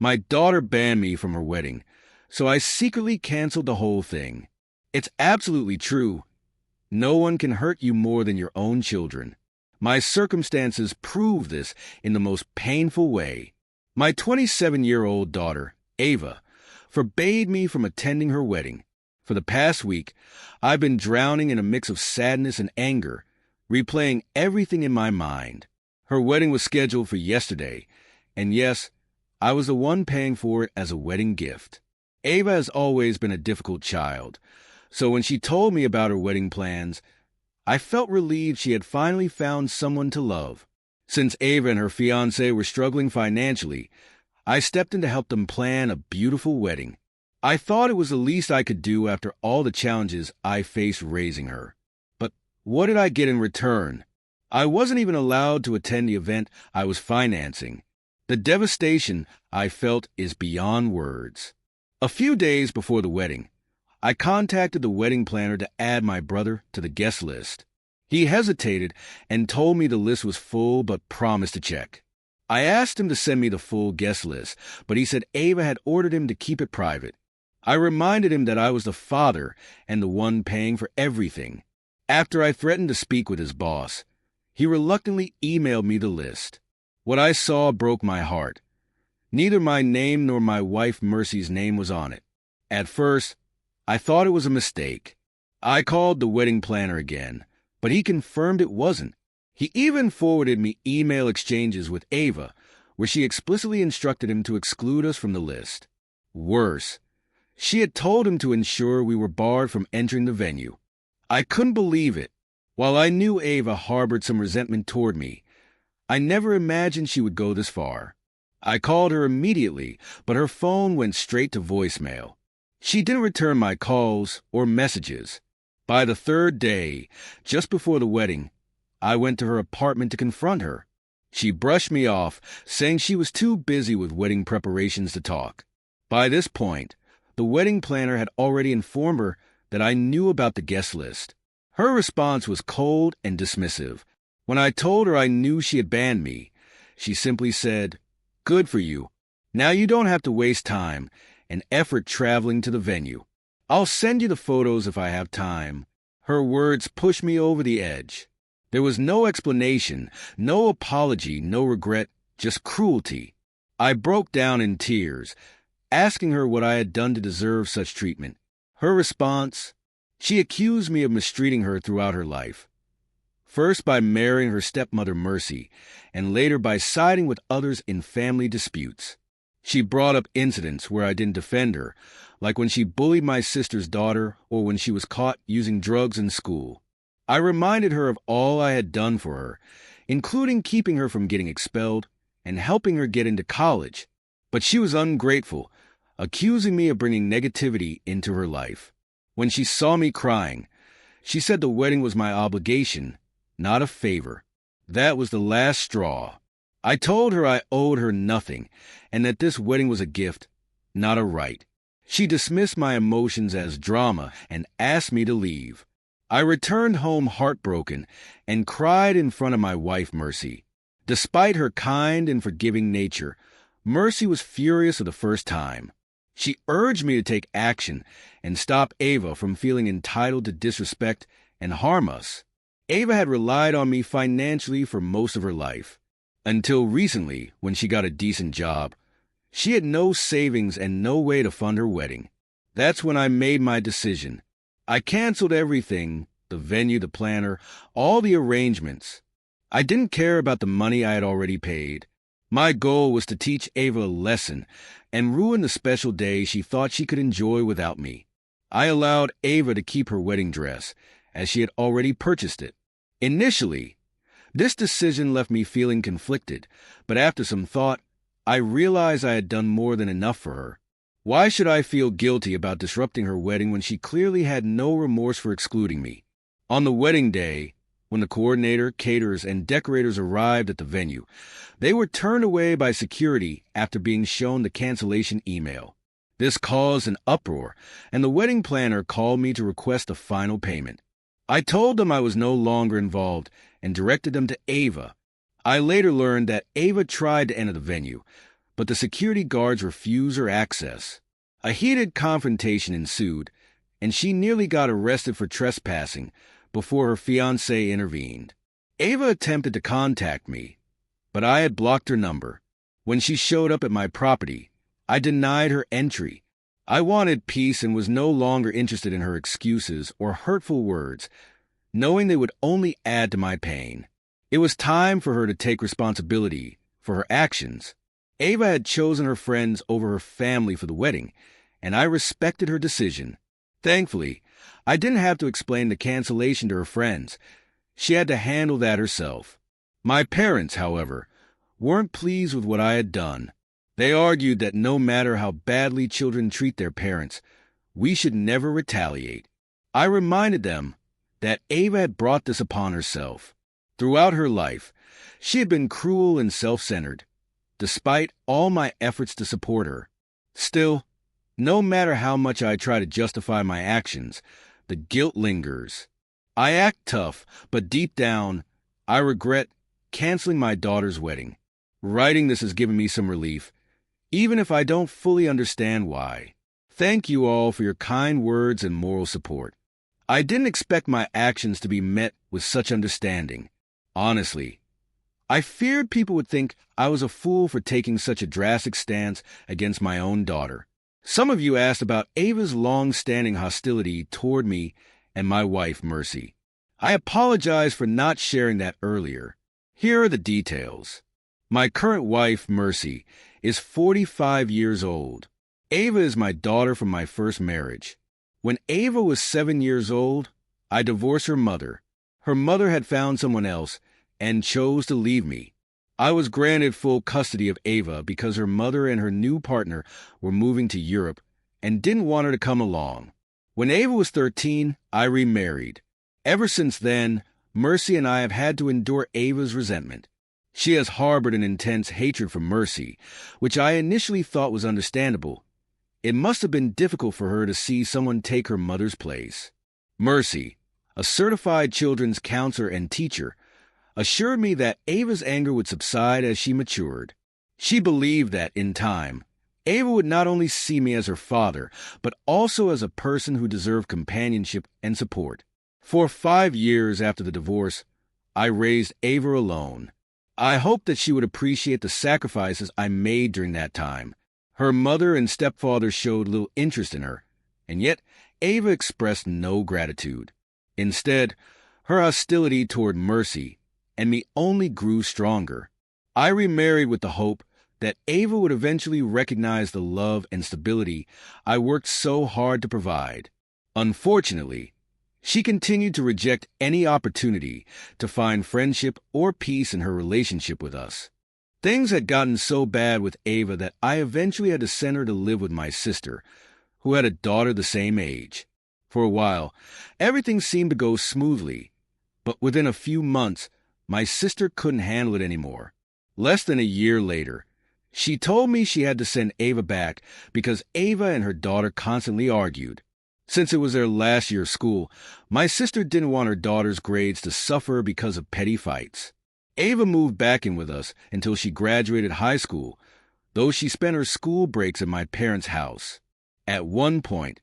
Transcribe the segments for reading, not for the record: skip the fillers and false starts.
My daughter banned me from her wedding, so I secretly canceled the whole thing. It's absolutely true. No one can hurt you more than your own children. My circumstances prove this in the most painful way. My 27-year-old daughter, Ava, forbade me from attending her wedding. For the past week, I've been drowning in a mix of sadness and anger, replaying everything in my mind. Her wedding was scheduled for yesterday, and yes, I was the one paying for it as a wedding gift. Ava has always been a difficult child, so when she told me about her wedding plans, I felt relieved she had finally found someone to love. Since Ava and her fiancé were struggling financially, I stepped in to help them plan a beautiful wedding. I thought it was the least I could do after all the challenges I faced raising her. But what did I get in return? I wasn't even allowed to attend the event I was financing. The devastation I felt is beyond words. A few days before the wedding, I contacted the wedding planner to add my brother to the guest list. He hesitated and told me the list was full but promised to check. I asked him to send me the full guest list, but he said Ava had ordered him to keep it private. I reminded him that I was the father and the one paying for everything. After I threatened to speak with his boss, he reluctantly emailed me the list. What I saw broke my heart. Neither my name nor my wife Mercy's name was on it. At first, I thought it was a mistake. I called the wedding planner again, but he confirmed it wasn't. He even forwarded me email exchanges with Ava, where she explicitly instructed him to exclude us from the list. Worse, she had told him to ensure we were barred from entering the venue. I couldn't believe it. While I knew Ava harbored some resentment toward me, I never imagined she would go this far. I called her immediately, but her phone went straight to voicemail. She didn't return my calls or messages. By the third day, just before the wedding, I went to her apartment to confront her. She brushed me off, saying she was too busy with wedding preparations to talk. By this point, the wedding planner had already informed her that I knew about the guest list. Her response was cold and dismissive. When I told her I knew she had banned me, she simply said, "Good for you. Now you don't have to waste time and effort traveling to the venue. I'll send you the photos if I have time." Her words pushed me over the edge. There was no explanation, no apology, no regret, just cruelty. I broke down in tears, asking her what I had done to deserve such treatment. Her response? She accused me of mistreating her throughout her life. First by marrying her stepmother Mercy, and later by siding with others in family disputes. She brought up incidents where I didn't defend her, like when she bullied my sister's daughter or when she was caught using drugs in school. I reminded her of all I had done for her, including keeping her from getting expelled and helping her get into college. But she was ungrateful, accusing me of bringing negativity into her life. When she saw me crying, she said the wedding was my obligation, not a favor. That was the last straw. I told her I owed her nothing, and that this wedding was a gift, not a right. She dismissed my emotions as drama and asked me to leave. I returned home heartbroken and cried in front of my wife, Mercy. Despite her kind and forgiving nature, Mercy was furious for the first time. She urged me to take action and stop Ava from feeling entitled to disrespect and harm us. Ava had relied on me financially for most of her life. Until recently, when she got a decent job, she had no savings and no way to fund her wedding. That's when I made my decision. I canceled everything, the venue, the planner, all the arrangements. I didn't care about the money I had already paid. My goal was to teach Ava a lesson and ruin the special day she thought she could enjoy without me. I allowed Ava to keep her wedding dress, as she had already purchased it. Initially, this decision left me feeling conflicted, but after some thought, I realized I had done more than enough for her. Why should I feel guilty about disrupting her wedding when she clearly had no remorse for excluding me? On the wedding day, when the coordinator, caterers, and decorators arrived at the venue, they were turned away by security after being shown the cancellation email. This caused an uproar, and the wedding planner called me to request a final payment. I told them I was no longer involved and directed them to Ava. I later learned that Ava tried to enter the venue, but the security guards refused her access. A heated confrontation ensued, and she nearly got arrested for trespassing before her fiancé intervened. Ava attempted to contact me, but I had blocked her number. When she showed up at my property, I denied her entry. I wanted peace and was no longer interested in her excuses or hurtful words, knowing they would only add to my pain. It was time for her to take responsibility for her actions. Ava had chosen her friends over her family for the wedding, and I respected her decision. Thankfully, I didn't have to explain the cancellation to her friends. She had to handle that herself. My parents, however, weren't pleased with what I had done. They argued that no matter how badly children treat their parents, we should never retaliate. I reminded them that Ava had brought this upon herself. Throughout her life, she had been cruel and self-centered, despite all my efforts to support her. Still, no matter how much I try to justify my actions, the guilt lingers. I act tough, but deep down, I regret canceling my daughter's wedding. Writing this has given me some relief, even if I don't fully understand why. Thank you all for your kind words and moral support. I didn't expect my actions to be met with such understanding. Honestly, I feared people would think I was a fool for taking such a drastic stance against my own daughter. Some of you asked about Ava's long-standing hostility toward me and my wife, Mercy. I apologize for not sharing that earlier. Here are the details. My current wife, Mercy, is 45 years old. Ava is my daughter from my first marriage. When Ava was 7 years old, I divorced her mother. Her mother had found someone else and chose to leave me. I was granted full custody of Ava because her mother and her new partner were moving to Europe and didn't want her to come along. When Ava was 13, I remarried. Ever since then, Mercy and I have had to endure Ava's resentment. She has harbored an intense hatred for Mercy, which I initially thought was understandable. It must have been difficult for her to see someone take her mother's place. Mercy, a certified children's counselor and teacher, assured me that Ava's anger would subside as she matured. She believed that, in time, Ava would not only see me as her father, but also as a person who deserved companionship and support. For 5 years after the divorce, I raised Ava alone. I hoped that she would appreciate the sacrifices I made during that time. Her mother and stepfather showed little interest in her, and yet Ava expressed no gratitude. Instead, her hostility toward Mercy and me only grew stronger. I remarried with the hope that Ava would eventually recognize the love and stability I worked so hard to provide. Unfortunately, she continued to reject any opportunity to find friendship or peace in her relationship with us. Things had gotten so bad with Ava that I eventually had to send her to live with my sister, who had a daughter the same age. For a while, everything seemed to go smoothly, but within a few months, my sister couldn't handle it anymore. Less than a year later, she told me she had to send Ava back because Ava and her daughter constantly argued. Since it was their last year of school, my sister didn't want her daughter's grades to suffer because of petty fights. Ava moved back in with us until she graduated high school, though she spent her school breaks at my parents' house. At one point,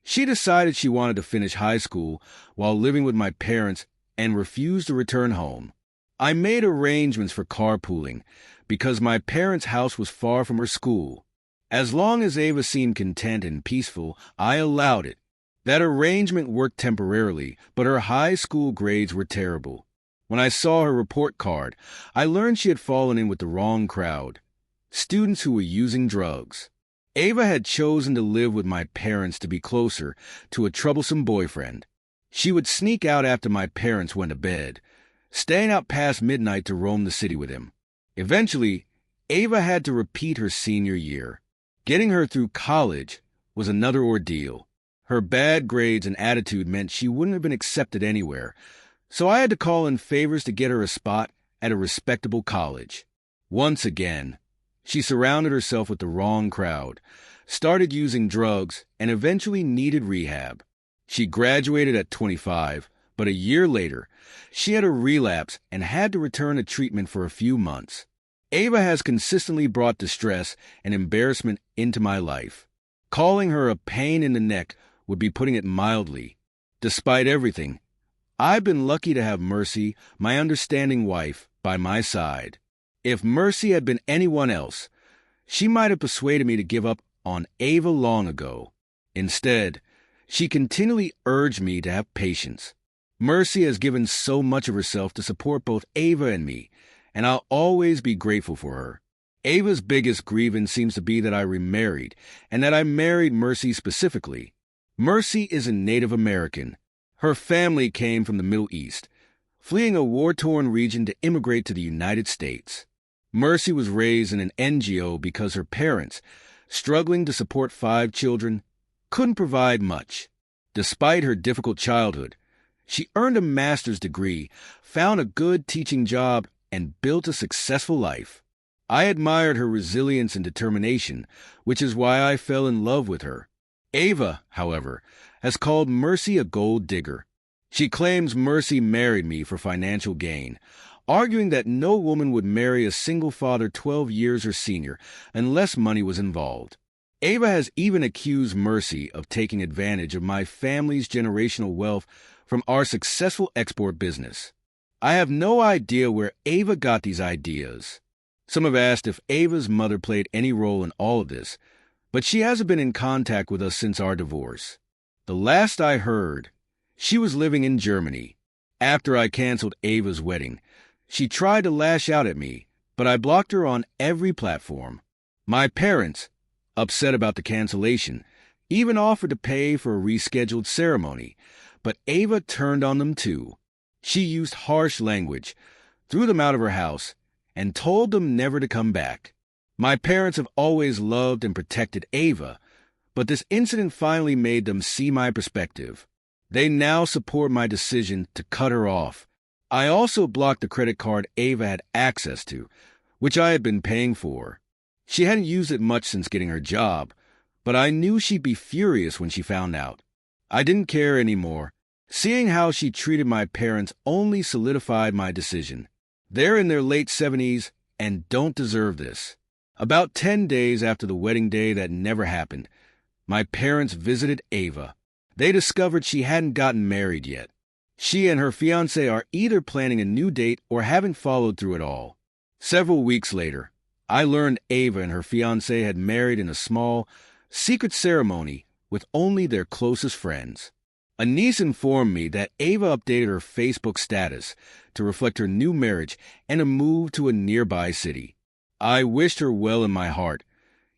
she decided she wanted to finish high school while living with my parents and refused to return home. I made arrangements for carpooling because my parents' house was far from her school. As long as Ava seemed content and peaceful, I allowed it. That arrangement worked temporarily, but her high school grades were terrible. When I saw her report card, I learned she had fallen in with the wrong crowd, students who were using drugs. Ava had chosen to live with my parents to be closer to a troublesome boyfriend. She would sneak out after my parents went to bed, staying out past midnight to roam the city with him. Eventually, Ava had to repeat her senior year. Getting her through college was another ordeal. Her bad grades and attitude meant she wouldn't have been accepted anywhere, so I had to call in favors to get her a spot at a respectable college. Once again, she surrounded herself with the wrong crowd, started using drugs, and eventually needed rehab. She graduated at 25, but a year later, she had a relapse and had to return to treatment for a few months. Ava has consistently brought distress and embarrassment into my life. Calling her a pain in the neck would be putting it mildly. Despite everything, I've been lucky to have Mercy, my understanding wife, by my side. If Mercy had been anyone else, she might have persuaded me to give up on Ava long ago. Instead, she continually urged me to have patience. Mercy has given so much of herself to support both Ava and me, and I'll always be grateful for her. Ava's biggest grievance seems to be that I remarried, and that I married Mercy specifically. Mercy is a Native American. Her family came from the Middle East, fleeing a war-torn region to immigrate to the United States. Mercy was raised in an NGO because her parents, struggling to support 5 children, couldn't provide much. Despite her difficult childhood, she earned a master's degree, found a good teaching job, and built a successful life. I admired her resilience and determination, which is why I fell in love with her. Ava, however, has called Mercy a gold digger. She claims Mercy married me for financial gain, arguing that no woman would marry a single father 12 years her senior unless money was involved. Ava has even accused Mercy of taking advantage of my family's generational wealth from our successful export business. I have no idea where Ava got these ideas. Some have asked if Ava's mother played any role in all of this, but she hasn't been in contact with us since our divorce. The last I heard, she was living in Germany. After I canceled Ava's wedding, she tried to lash out at me, but I blocked her on every platform. My parents, upset about the cancellation, even offered to pay for a rescheduled ceremony, but Ava turned on them too. She used harsh language, threw them out of her house, and told them never to come back. My parents have always loved and protected Ava, but this incident finally made them see my perspective. They now support my decision to cut her off. I also blocked the credit card Ava had access to, which I had been paying for. She hadn't used it much since getting her job, but I knew she'd be furious when she found out. I didn't care anymore. Seeing how she treated my parents only solidified my decision. They're in their late 70s and don't deserve this. About 10 days after the wedding day that never happened, my parents visited Ava. They discovered she hadn't gotten married yet. She and her fiancé are either planning a new date or haven't followed through at all. Several weeks later, I learned Ava and her fiancé had married in a small, secret ceremony with only their closest friends. A niece informed me that Ava updated her Facebook status to reflect her new marriage and a move to a nearby city. I wished her well in my heart,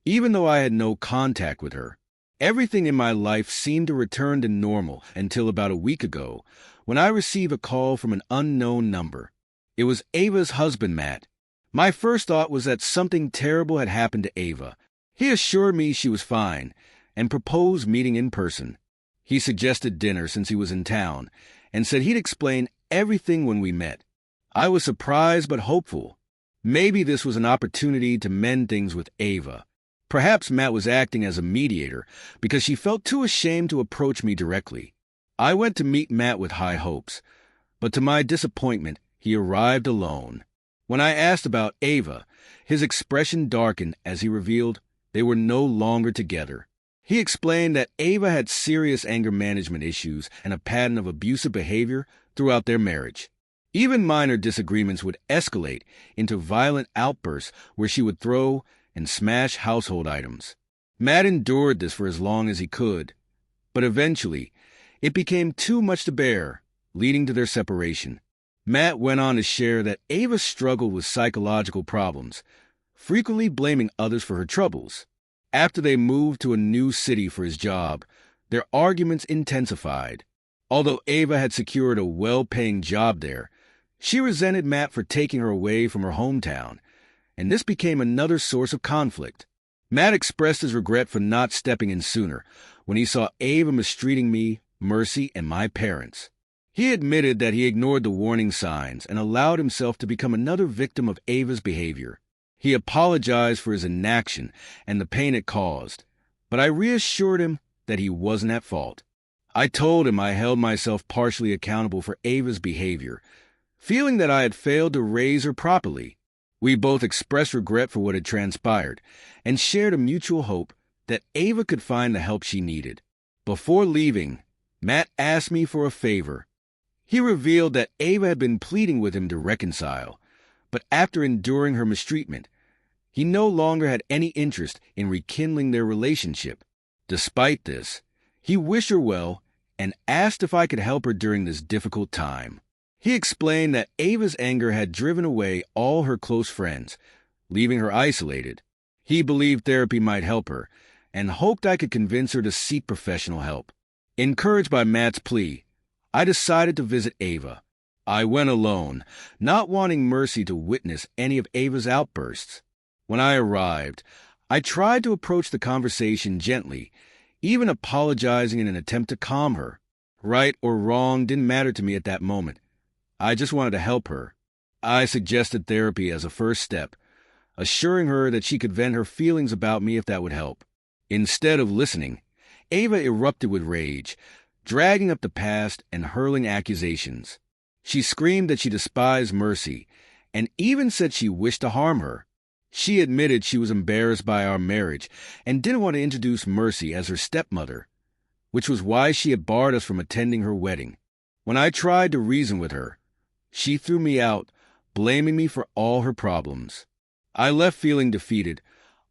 even though I had no contact with her. Everything in my life seemed to return to normal until about a week ago, when I received a call from an unknown number. It was Ava's husband, Matt. My first thought was that something terrible had happened to Ava. He assured me she was fine and proposed meeting in person. He suggested dinner since he was in town and said he'd explain everything when we met. I was surprised but hopeful. Maybe this was an opportunity to mend things with Ava. Perhaps Matt was acting as a mediator because she felt too ashamed to approach me directly. I went to meet Matt with high hopes, but to my disappointment, he arrived alone. When I asked about Ava, his expression darkened as he revealed they were no longer together. He explained that Ava had serious anger management issues and a pattern of abusive behavior throughout their marriage. Even minor disagreements would escalate into violent outbursts where she would throw and smash household items. Matt endured this for as long as he could, but eventually it became too much to bear, leading to their separation. Matt went on to share that Ava struggled with psychological problems, frequently blaming others for her troubles. After they moved to a new city for his job, their arguments intensified. Although Ava had secured a well-paying job there, she resented Matt for taking her away from her hometown, and this became another source of conflict. Matt expressed his regret for not stepping in sooner when he saw Ava mistreating me, Mercy, and my parents. He admitted that he ignored the warning signs and allowed himself to become another victim of Ava's behavior. He apologized for his inaction and the pain it caused, but I reassured him that he wasn't at fault. I told him I held myself partially accountable for Ava's behavior, feeling that I had failed to raise her properly. We both expressed regret for what had transpired and shared a mutual hope that Ava could find the help she needed. Before leaving, Matt asked me for a favor. He revealed that Ava had been pleading with him to reconcile, but after enduring her mistreatment, he no longer had any interest in rekindling their relationship. Despite this, he wished her well and asked if I could help her during this difficult time. He explained that Ava's anger had driven away all her close friends, leaving her isolated. He believed therapy might help her and hoped I could convince her to seek professional help. Encouraged by Matt's plea, I decided to visit Ava. I went alone, not wanting Mercy to witness any of Ava's outbursts. When I arrived, I tried to approach the conversation gently, even apologizing in an attempt to calm her. Right or wrong didn't matter to me at that moment. I just wanted to help her. I suggested therapy as a first step, assuring her that she could vent her feelings about me if that would help. Instead of listening, Ava erupted with rage, dragging up the past and hurling accusations. She screamed that she despised Mercy, and even said she wished to harm her. She admitted she was embarrassed by our marriage and didn't want to introduce Mercy as her stepmother, which was why she had barred us from attending her wedding. When I tried to reason with her, she threw me out, blaming me for all her problems. I left feeling defeated,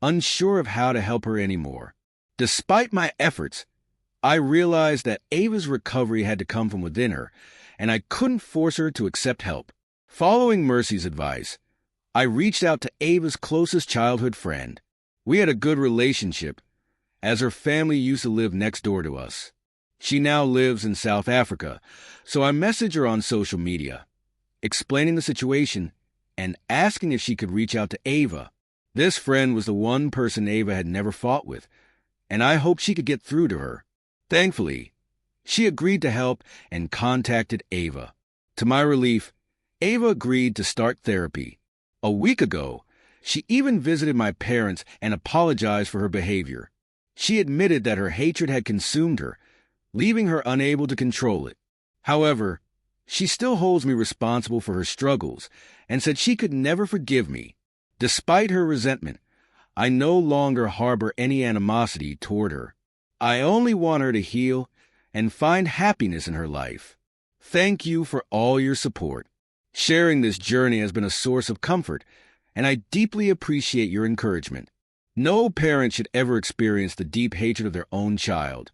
unsure of how to help her anymore. Despite my efforts, I realized that Ava's recovery had to come from within her, and I couldn't force her to accept help. Following Mercy's advice, I reached out to Ava's closest childhood friend. We had a good relationship, as her family used to live next door to us. She now lives in South Africa, so I messaged her on social media, explaining the situation and asking if she could reach out to Ava. This friend was the one person Ava had never fought with, and I hoped she could get through to her. Thankfully, she agreed to help and contacted Ava. To my relief, Ava agreed to start therapy. A week ago, she even visited my parents and apologized for her behavior. She admitted that her hatred had consumed her, leaving her unable to control it. However, she still holds me responsible for her struggles and said she could never forgive me. Despite her resentment, I no longer harbor any animosity toward her. I only want her to heal and find happiness in her life. Thank you for all your support. Sharing this journey has been a source of comfort, and I deeply appreciate your encouragement. No parent should ever experience the deep hatred of their own child,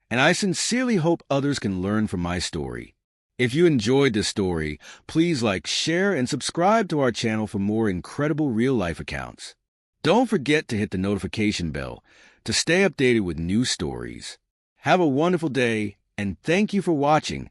and I sincerely hope others can learn from my story. If you enjoyed this story, please like, share, and subscribe to our channel for more incredible real-life accounts. Don't forget to hit the notification bell to stay updated with new stories. Have a wonderful day, and thank you for watching.